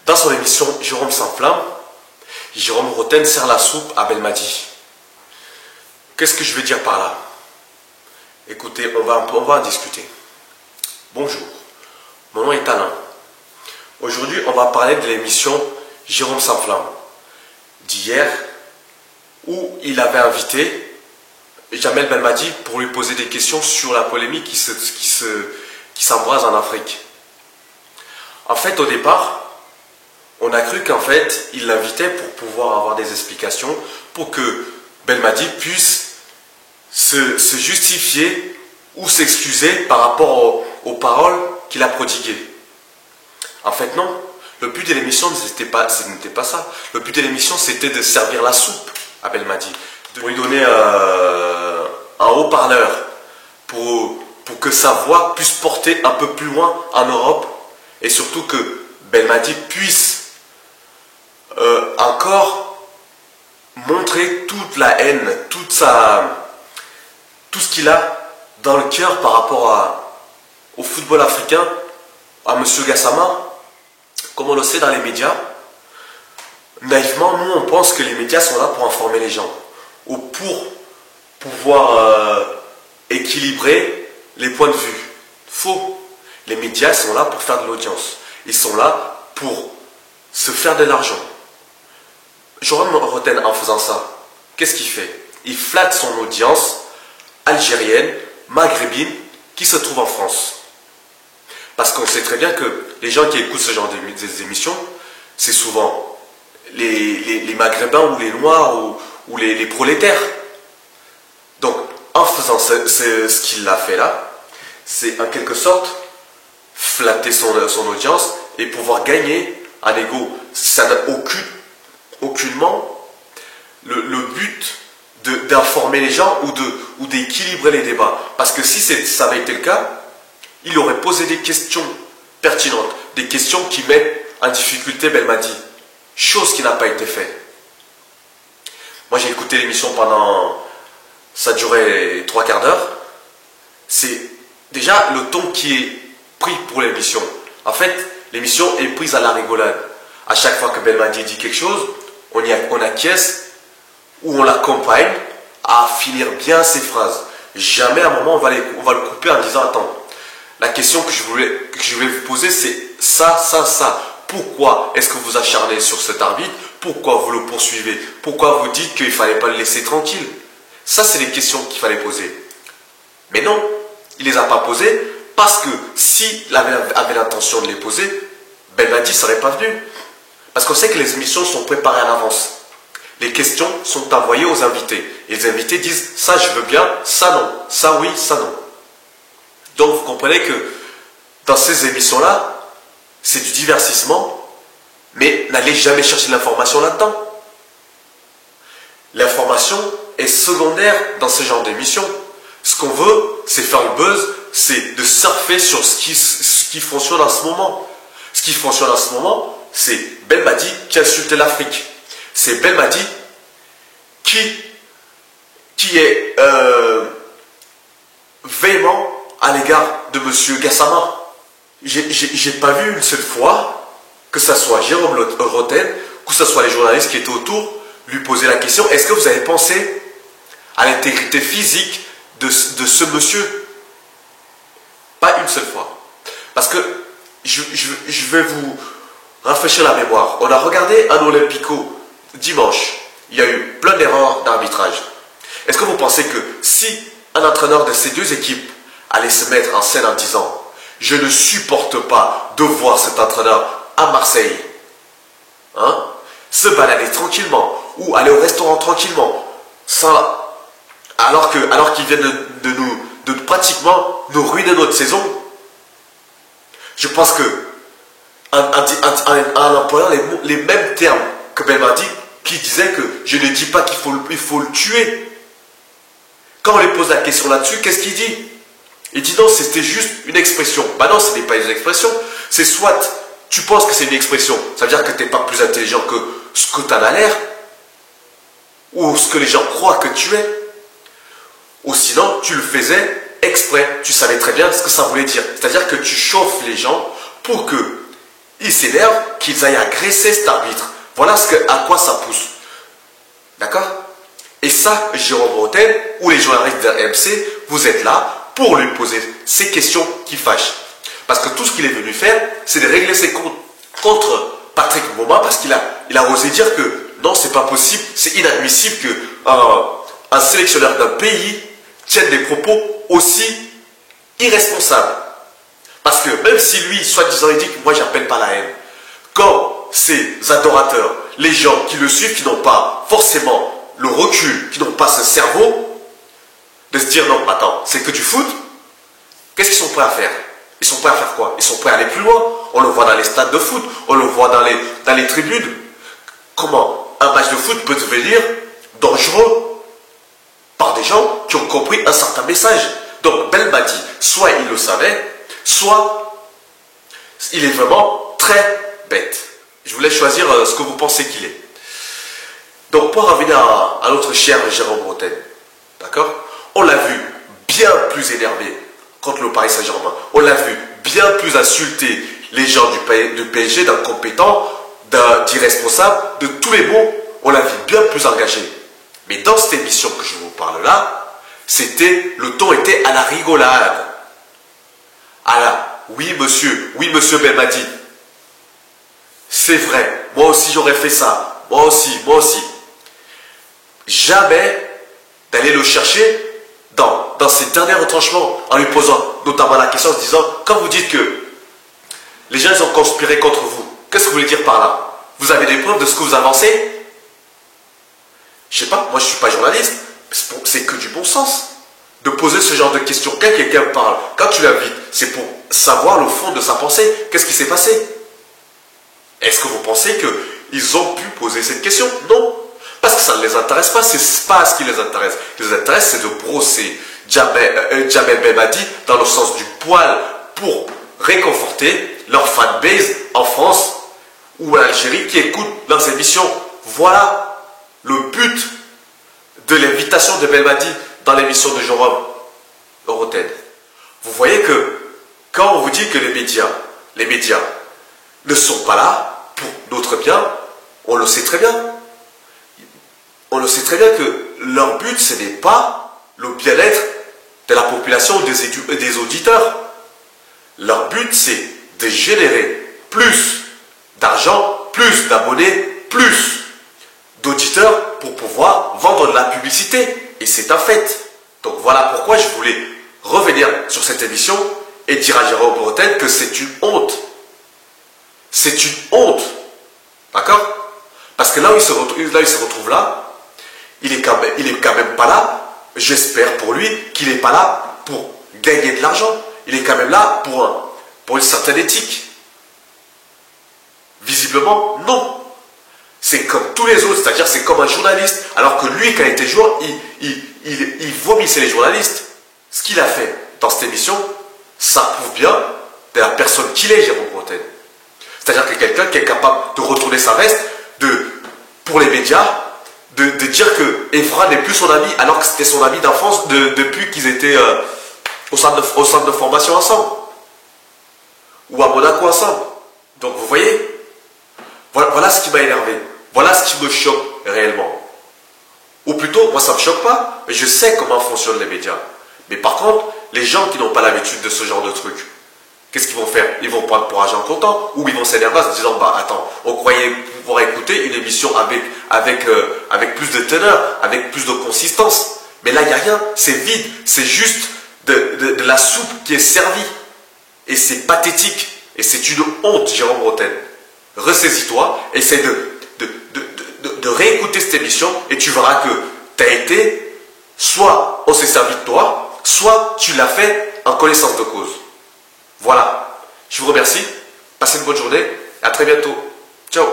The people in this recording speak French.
Dans son émission Jérôme s'enflamme, Jérôme Rotten sert la soupe à Belmadi. Qu'est-ce que je veux dire par là? Écoutez, on va en discuter. Bonjour, mon nom est Alain. Aujourd'hui, on va parler de l'émission Jérôme s'enflamme d'hier, où il avait invité Jamel Belmadi pour lui poser des questions sur la polémique qui s'embrase en Afrique. En fait, au départ, on a cru qu'en fait, il l'invitait pour pouvoir avoir des explications, pour que Belmadi puisse se justifier ou s'excuser par rapport aux paroles qu'il a prodiguées. En fait, non. Le but de l'émission, ce n'était pas ça. Le but de l'émission, c'était de servir la soupe à Belmadi, de lui donner un haut-parleur pour que sa voix puisse porter un peu plus loin en Europe, et surtout que Belmadi puisse encore montrer toute la haine, tout ce qu'il a dans le cœur par rapport au football africain, à M. Gassama. Comme on le sait dans les médias, naïvement, nous on pense que les médias sont là pour informer les gens, ou pour pouvoir équilibrer les points de vue. Faux. Les médias sont là pour faire de l'audience. Ils sont là pour se faire de l'argent. Jérôme Rotten, en faisant ça, qu'est-ce qu'il fait? Il flatte son audience algérienne, maghrébine, qui se trouve en France. Parce qu'on sait très bien que les gens qui écoutent ce genre d'émissions, c'est souvent les maghrébins ou les noirs ou les prolétaires. Donc, en faisant ce qu'il a fait là, c'est en quelque sorte flatter son audience et pouvoir gagner en ego. Ça n'a aucunement le but d'informer les gens ou d'équilibrer les débats. Parce que si ça avait été le cas, il aurait posé des questions pertinentes, des questions qui mettent en difficulté Belmadi, chose qui n'a pas été faite. Moi j'ai écouté l'émission ça durait 3 quarts d'heure. C'est déjà le ton qui est pris pour l'émission. En fait, l'émission est prise à la rigolade. À chaque fois que Belmadi dit quelque chose, on acquiesce ou on l'accompagne à finir bien ses phrases. Jamais à un moment on va le couper en disant attends, la question que je voulais vous poser c'est ça. Pourquoi est-ce que vous acharnez sur cet arbitre? Pourquoi vous le poursuivez? Pourquoi vous dites qu'il ne fallait pas le laisser tranquille? Ça c'est les questions qu'il fallait poser. Mais non, il ne les a pas posées parce que s'il avait l'intention de les poser, Belmadi ne serait pas venu. Parce qu'on sait que les émissions sont préparées à l'avance. Les questions sont envoyées aux invités. Et les invités disent ça je veux bien, ça non, ça oui, ça non. Donc vous comprenez que dans ces émissions-là, c'est du divertissement, mais n'allez jamais chercher l'information là-dedans. L'information est secondaire dans ce genre d'émission. Ce qu'on veut, c'est faire le buzz, c'est de surfer sur ce qui fonctionne en ce moment. Ce qui fonctionne en ce moment, c'est Belmadi qui a insulté l'Afrique. C'est Belmadi qui est véhément à l'égard de M. Gassama. J'ai pas vu une seule fois que ce soit Jérôme Rotten, que ce soit les journalistes qui étaient autour, lui poser la question, est-ce que vous avez pensé à l'intégrité physique de ce monsieur? Pas une seule fois. Parce que je vais vous rafraîchir la mémoire. On a regardé un Olympico dimanche. Il y a eu plein d'erreurs d'arbitrage. Est-ce que vous pensez que si un entraîneur de ces deux équipes allait se mettre en scène en disant « Je ne supporte pas de voir cet entraîneur à Marseille se balader tranquillement ou aller au restaurant tranquillement alors qu'il vient de pratiquement nous ruiner notre saison ?» Je pense que en employant les mêmes termes que Belmadi, qui disait que je ne dis pas qu'il faut le tuer. Quand on lui pose la question là-dessus, qu'est-ce qu'il dit? Il dit non, c'était juste une expression. Bah non, ce n'est pas une expression. C'est soit tu penses que c'est une expression, ça veut dire que tu n'es pas plus intelligent que ce que tu en as l'air, ou ce que les gens croient que tu es, ou sinon tu le faisais exprès, tu savais très bien ce que ça voulait dire. C'est-à-dire que tu chauffes les gens pour que ils s'énervent qu'ils aillent agresser cet arbitre. Voilà à quoi ça pousse. D'accord? Et ça, Jérôme Bretagne, ou les journalistes de RMC, vous êtes là pour lui poser ces questions qui fâchent. Parce que tout ce qu'il est venu faire, c'est de régler ses comptes contre Patrick Mboma, parce qu'il a osé dire que non, c'est pas possible, c'est inadmissible qu'un sélectionneur d'un pays tienne des propos aussi irresponsables. Parce que même si lui, soi-disant, il dit que moi, j'appelle pas la haine, quand ses adorateurs, les gens qui le suivent, qui n'ont pas forcément le recul, qui n'ont pas ce cerveau, de se dire non, attends, c'est que du foot, qu'est-ce qu'ils sont prêts à faire? Ils sont prêts à faire quoi? Ils sont prêts à aller plus loin. On le voit dans les stades de foot, on le voit dans les tribunes. Comment un match de foot peut devenir dangereux par des gens qui ont compris un certain message. Donc Belmadi, soit il le savait, soit il est vraiment très bête. Je vous laisse choisir ce que vous pensez qu'il est. Donc pour revenir à notre cher Jérôme Bretagne, d'accord? On l'a vu bien plus énervé contre le Paris Saint-Germain. On l'a vu bien plus insulter les gens du PSG, d'incompétents, d'irresponsables, de tous les mots. On l'a vu bien plus engagé. Mais dans cette émission que je vous parle là, le ton était à la rigolade. Oui monsieur Belmadi. C'est vrai, moi aussi j'aurais fait ça. Moi aussi. Jamais d'aller le chercher dans ses derniers retranchements, en lui posant notamment la question en se disant, quand vous dites que les gens ont conspiré contre vous, qu'est-ce que vous voulez dire par là? Vous avez des preuves de ce que vous avancez? Je sais pas, moi je suis pas journaliste, c'est que du bon sens de poser ce genre de questions. Quand quelqu'un parle, quand tu l'invites, c'est pour savoir le fond de sa pensée. Qu'est-ce qui s'est passé? Est-ce que vous pensez qu'ils ont pu poser cette question? Non. Parce que ça ne les intéresse pas, c'est pas ce qui les intéresse. Ce qui les intéresse, c'est de brosser Jamel Belmadi dans le sens du poil pour réconforter leur fanbase en France ou en Algérie qui écoutent leurs émissions. Voilà le but de l'invitation de Belmadi dans l'émission de Jérôme Bretagne. Vous voyez que quand on vous dit que les médias ne sont pas là pour notre bien, on le sait très bien. On le sait très bien que leur but, ce n'est pas le bien-être de la population ou des auditeurs. Leur but, c'est de générer plus d'argent, plus d'abonnés, plus d'auditeurs pour pouvoir vendre de la publicité. Et c'est un fait. Donc voilà pourquoi je voulais revenir sur cette émission et dire à Jérôme Bretagne que c'est une honte. C'est une honte. D'accord? Parce que là où il se retrouve là, il est quand même pas là, j'espère pour lui, qu'il n'est pas là pour gagner de l'argent. Il est quand même là pour une certaine éthique. Visiblement, non. C'est comme tous les autres, c'est-à-dire c'est comme un journaliste. Alors que lui, quand il était joueur, il vomissait les journalistes. Ce qu'il a fait dans cette émission, ça prouve bien de la personne qu'il est, Jérôme Bretagne. C'est-à-dire que quelqu'un qui est capable de retourner sa veste, pour les médias, de dire que Evra n'est plus son ami, alors que c'était son ami d'enfance depuis qu'ils étaient au centre de formation ensemble. Ou à Monaco ensemble. Donc vous voyez, voilà ce qui m'a énervé. Voilà ce qui me choque réellement. Ou plutôt, moi ça ne me choque pas, mais je sais comment fonctionnent les médias. Mais par contre, les gens qui n'ont pas l'habitude de ce genre de truc, qu'est-ce qu'ils vont faire? Ils vont prendre pour argent comptant, ou ils vont s'énerver en se disant, bah attends, on croyait pouvoir écouter une émission avec plus de teneur, avec plus de consistance. Mais là, il n'y a rien, c'est vide, c'est juste de la soupe qui est servie. Et c'est pathétique, et c'est une honte, Jérôme Bretagne. Ressaisis-toi, essaie de réécouter cette émission, et tu verras que tu as été, soit on s'est servi de toi, soit tu l'as fait en connaissance de cause. Voilà. Je vous remercie. Passez une bonne journée. À très bientôt. Ciao.